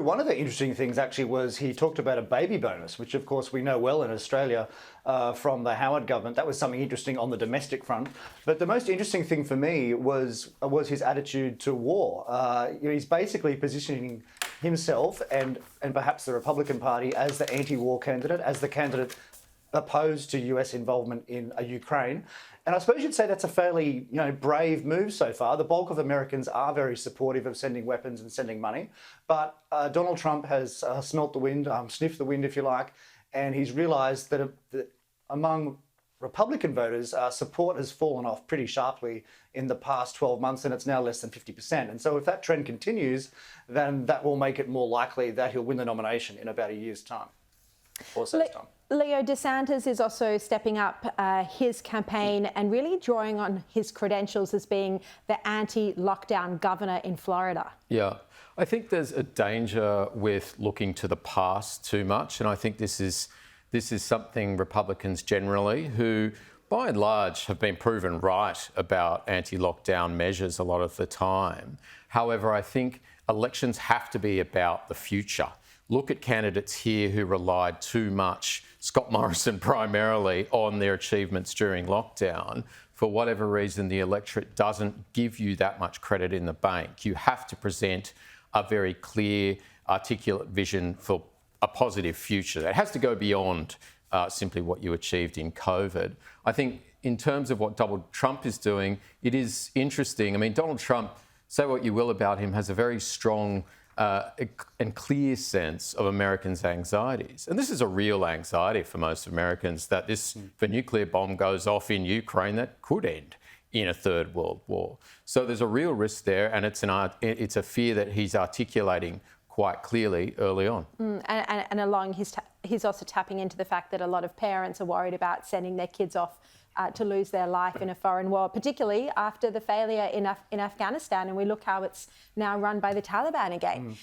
One of the interesting things actually was he talked about a baby bonus, which of course we know well in Australia from the Howard government. That was something interesting on the domestic front. But the most interesting thing for me was his attitude to war. He's basically positioning himself and perhaps the Republican Party as the anti-war candidate, as the candidate opposed to US involvement in Ukraine. And I suppose you'd say that's a fairly, brave move so far. The bulk of Americans are very supportive of sending weapons and sending money. But Donald Trump has smelt the wind, sniffed the wind, if you like, and he's realised that among Republican voters, support has fallen off pretty sharply in the past 12 months, and it's now less than 50%. And so if that trend continues, then that will make it more likely that he'll win the nomination in about a year's time or so's time. Leo, DeSantis is also stepping up his campaign and really drawing on his credentials as being the anti-lockdown governor in Florida. Yeah, I think there's a danger with looking to the past too much, and I think this is something Republicans generally, who by and large have been proven right about anti-lockdown measures a lot of the time. However, I think elections have to be about the future. Look at candidates here who relied too much, Scott Morrison primarily, on their achievements during lockdown. For whatever reason, the electorate doesn't give you that much credit in the bank. You have to present a very clear, articulate vision for a positive future. It has to go beyond simply what you achieved in COVID. I think in terms of what Donald Trump is doing, it is interesting. I mean, Donald Trump, say what you will about him, has a very strong and clear sense of Americans' anxieties. And this is a real anxiety for most Americans, that if a nuclear bomb goes off in Ukraine, that could end in a third world war. So there's a real risk there, and it's a fear that he's articulating quite clearly early on. And along he's also tapping into the fact that a lot of parents are worried about sending their kids off to lose their life in a foreign war, particularly after the failure in Afghanistan, and we look how it's now run by the Taliban again.